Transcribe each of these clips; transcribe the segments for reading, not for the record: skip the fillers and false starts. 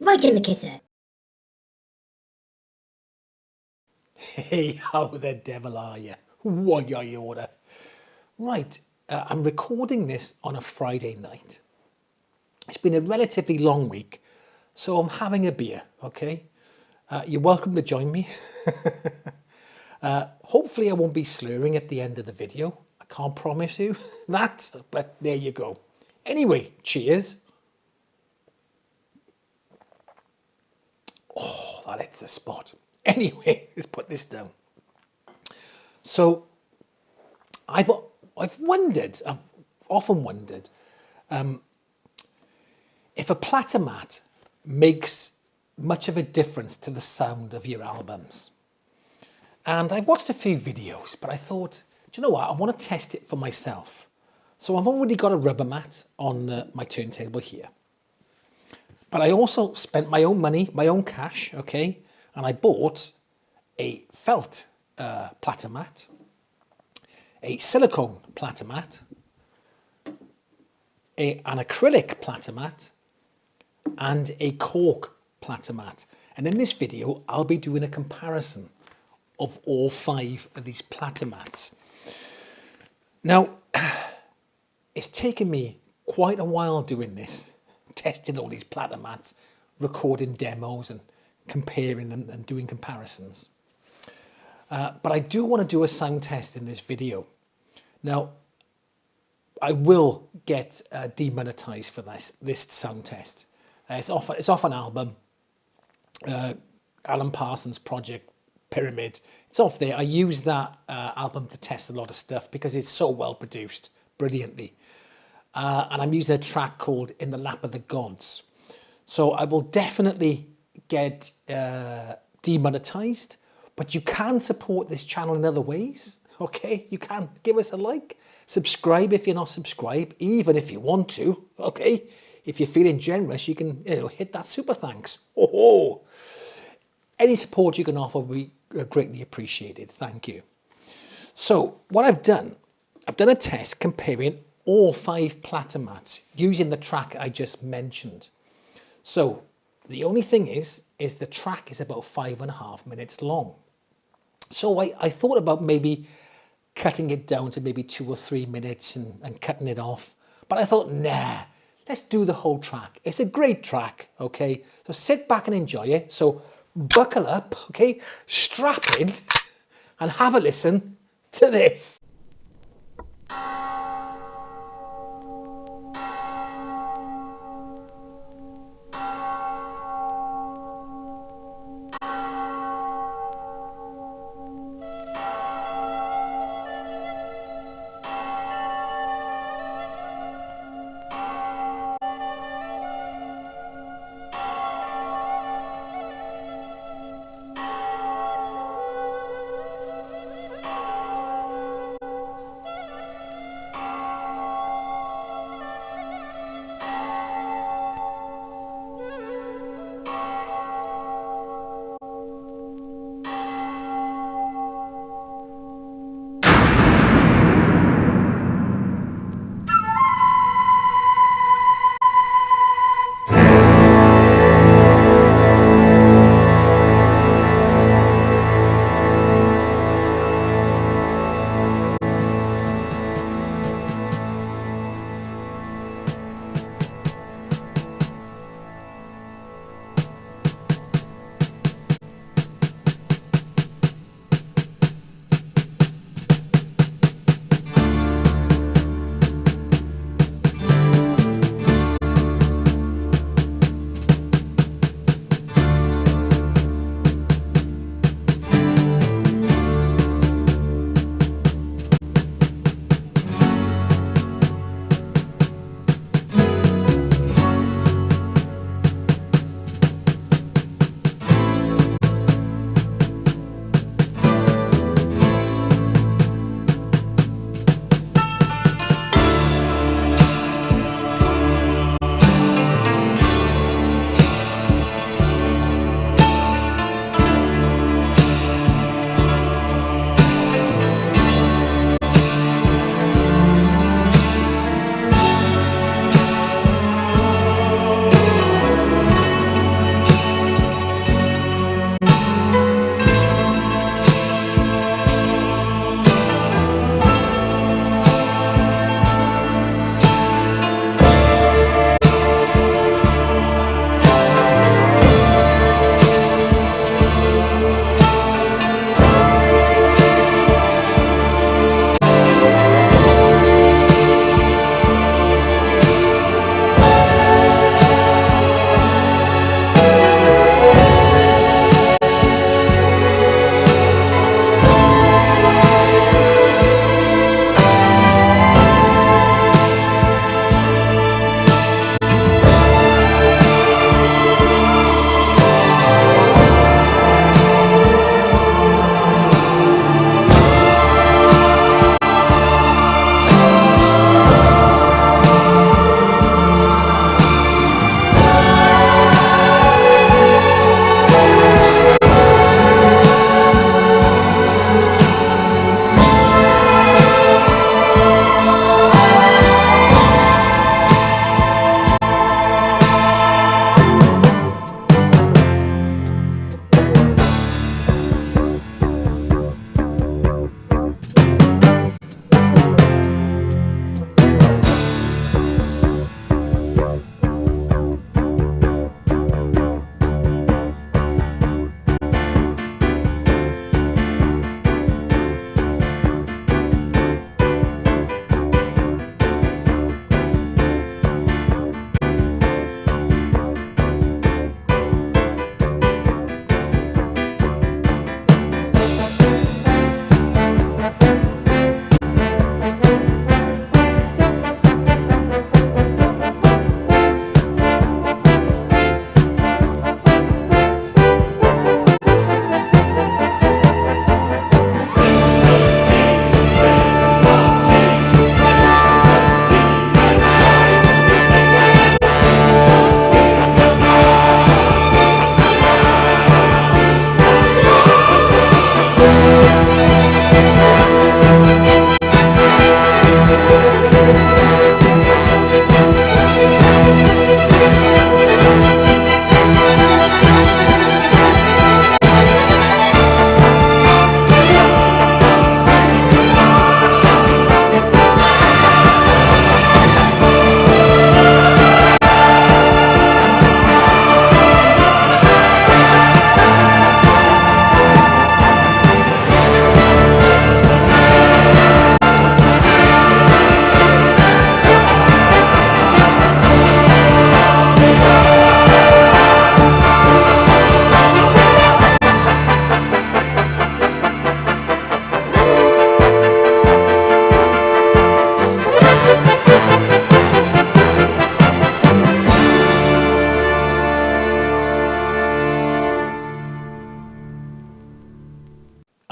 right in the kisser. Hey, how the devil are you? Why are you order? Right, I'm recording this on a Friday night. It's been a relatively long week, so I'm having a beer, okay? You're welcome to join me. Hopefully I won't be slurring at the end of the video. I can't promise you that, but there you go. Anyway, cheers. Oh, that hits the spot. Anyway, let's put this down. So I've often wondered if a platter mat makes much of a difference to the sound of your albums. And I've watched a few videos, but I thought, do you know what? I want to test it for myself. So I've already got a rubber mat on my turntable here. But I also spent my own money, my own cash, okay? And I bought a felt platter mat, a silicone platter mat, an acrylic platter mat, and a cork platter mat. And in this video, I'll be doing a comparison of all 5 of these platter mats. Now, it's taken me quite a while doing this, testing all these platter mats, recording demos and comparing them and doing comparisons. But I do want to do a sound test in this video. Now, I will get demonetized for this sound test. It's off an album, Alan Parsons' project, Pyramid. It's off there. I use that album to test a lot of stuff because it's so well produced, brilliantly. And I'm using a track called In the Lap of the Gods. So I will definitely get demonetized, but you can support this channel in other ways. Okay, you can give us a like, subscribe if you're not subscribed, even if you want to. Okay, if you're feeling generous, you can hit that super thanks. Oh, any support you can offer will be greatly appreciated. Thank you. So what I've done a test comparing all 5 platter mats using the track I just mentioned. So the only thing is the track is about 5.5 minutes long. So I thought about maybe cutting it down to maybe 2 or 3 minutes and cutting it off. But I thought, nah, let's do the whole track. It's a great track, okay? So sit back and enjoy it. So buckle up, okay? Strap in and have a listen to this.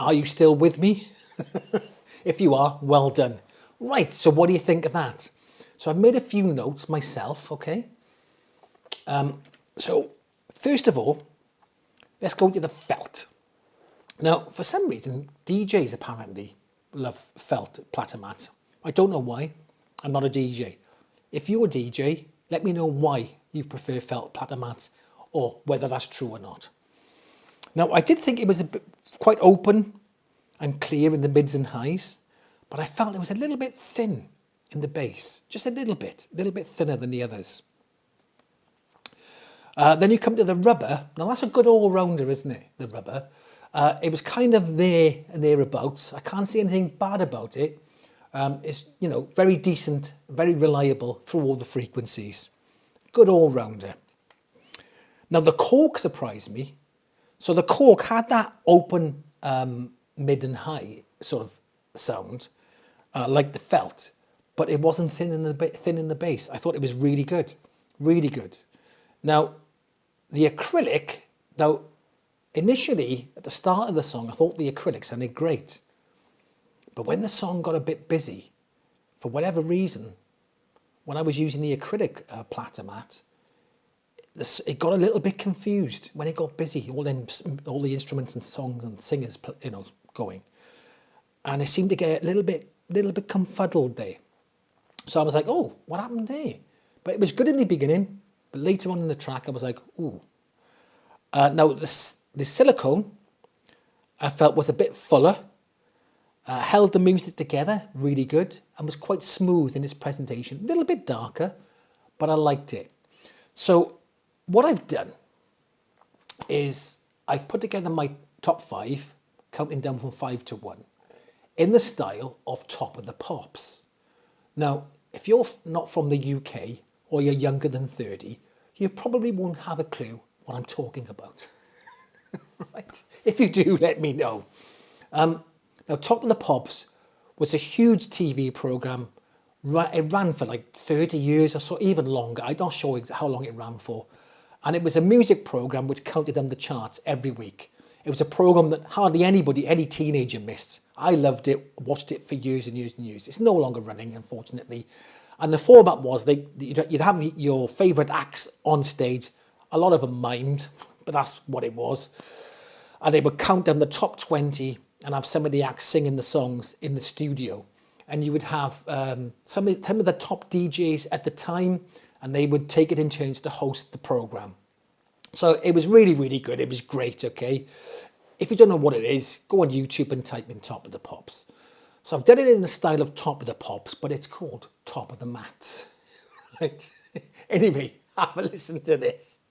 Are you still with me? If you are, well done. Right, so what do you think of that? So I've made a few notes myself, okay? So first of all, let's go to the felt. Now, for some reason, DJs apparently love felt platter mats. I don't know why. I'm not a DJ. If you're a DJ, let me know why you prefer felt platter mats or whether that's true or not. Now, I did think it was quite open and clear in the mids and highs, but I felt it was a little bit thin in the bass, just a little bit thinner than the others. Then you come to the rubber. Now that's a good all-rounder, isn't it, the rubber? It was kind of there and thereabouts. I can't see anything bad about it. It's, you know, very decent, very reliable through all the frequencies. Good all-rounder. Now the cork surprised me. So the cork had that open mid and high sort of sound, like the felt, but it wasn't thin in the bass. I thought it was really good, really good. Now, the acrylic, now initially at the start of the song, I thought the acrylic sounded great, but when the song got a bit busy, for whatever reason, when I was using the acrylic platter mat, it got a little bit confused when it got busy. All the instruments and songs and singers, you know, going, and it seemed to get a little bit confuddled there. So I was like, oh, what happened there? But it was good in the beginning, but later on in the track, I was like, ooh. Now the silicone, I felt was a bit fuller, held the music together really good, and was quite smooth in its presentation. A little bit darker, but I liked it. So what I've done is I've put together my top 5, counting down from 5 to 1, in the style of Top of the Pops. Now, if you're not from the UK or you're younger than 30, you probably won't have a clue what I'm talking about. Right? If you do, let me know. Now, Top of the Pops was a huge TV program. It ran for like 30 years or so, even longer. I'm not sure how long it ran for. And it was a music program which counted down the charts every week. It was a program that hardly anybody, any teenager missed. I loved it, watched it for years and years and years. It's no longer running, unfortunately. And the format was you'd have your favourite acts on stage. A lot of them mimed, but that's what it was. And they would count down the top 20 and have some of the acts singing the songs in the studio. And you would have some of the top DJs at the time, and they would take it in turns to host the program. So it was really, really good. It was great, okay? If you don't know what it is, go on YouTube and type in Top of the Pops. So I've done it in the style of Top of the Pops, but it's called Top of the Mats. Right? Anyway, have a listen to this.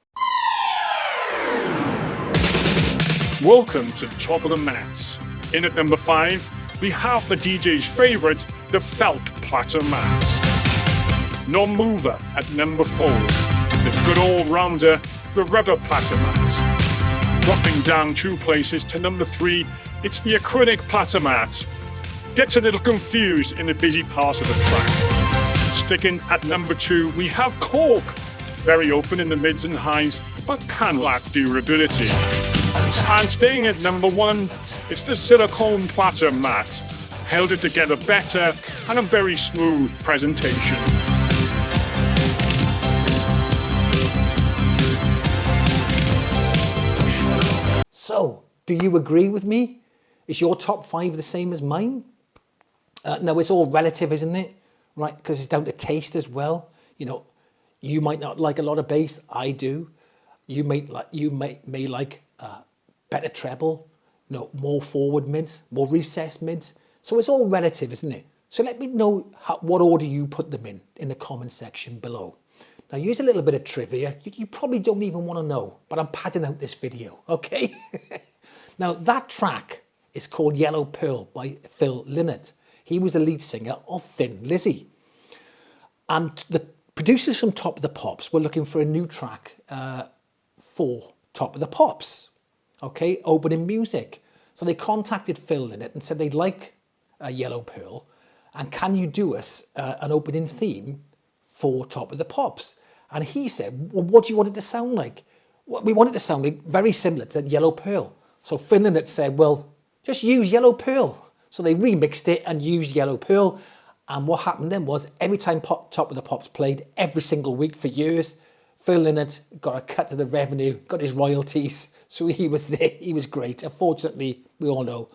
Welcome to Top of the Mats. In at number 5, we have the DJ's favourite, the felt platter mat. Non-mover at number 4, the good all-rounder, the rubber platter mat. Dropping down 2 places to number 3, it's the acrylic platter mat. Gets a little confused in the busy part of the track. Sticking at number 2, we have cork. Very open in the mids and highs, but can lack durability. And staying at number 1, it's the silicone platter mat. Held it together better and a very smooth presentation. So, do you agree with me? Is your top 5 the same as mine? No, it's all relative, isn't it? Right, because it's down to taste as well. You know, you might not like a lot of bass. I do. You may like better treble, you know, more forward mids, more recessed mids. So it's all relative, isn't it? So let me know what order you put them in the comment section below. Now, here's a little bit of trivia. You probably don't even want to know, but I'm padding out this video, okay? Now, that track is called Yellow Pearl by Phil Lynott. He was the lead singer of Thin Lizzy. And the producers from Top of the Pops were looking for a new track for Top of the Pops, okay, opening music. So they contacted Phil Lynott and said they'd like Yellow Pearl, and can you do us an opening theme for Top of the Pops? And he said, well, what do you want it to sound like? Well, we want it to sound like very similar to Yellow Pearl. So Phil Lynott said, well, just use yellow pearl. So they remixed it and used yellow pearl. And what happened then was every time Top of the Pops played, every single week for years, Phil Lynott got a cut of the revenue, got his royalties. So he was there. He was great. Unfortunately, we all know,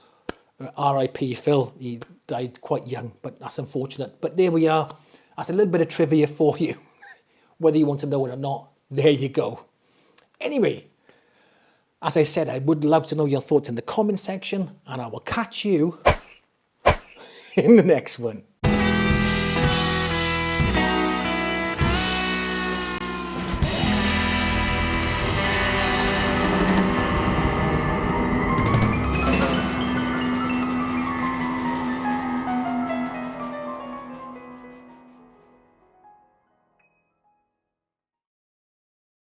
R.I.P. Phil. He died quite young, but that's unfortunate. But there we are. That's a little bit of trivia for you. Whether you want to know it or not, there you go. Anyway, as I said, I would love to know your thoughts in the comment section, and I will catch you in the next one.